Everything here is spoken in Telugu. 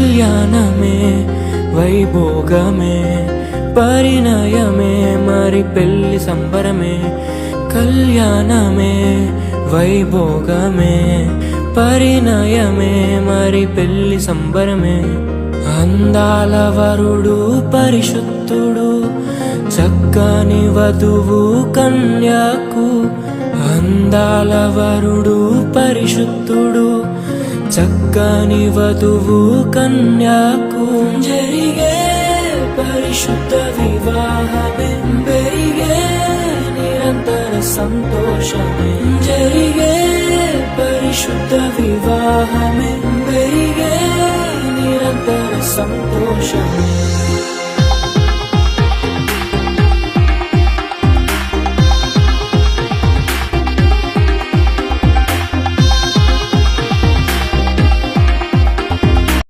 కళ్యాణమే వైభోగమే పరిణయమే మరి పెళ్లి సంబరమే. కళ్యాణమే వైభోగమే పరిణయమే మరి పెళ్లి సంబరమే. అందాల వరుడు పరిశుద్ధుడు చక్కని వధువు కన్యాకు. అందాల వరుడు పరిశుద్ధుడు చక్కని వధువు కన్యాకు. జరిగే పరిశుద్ధ వివాహమే పెరిగే నిరంతర సంతోషమే. జరిగే పరిశుద్ధ వివాహమే పెరిగే నిరంతర సంతోషమే.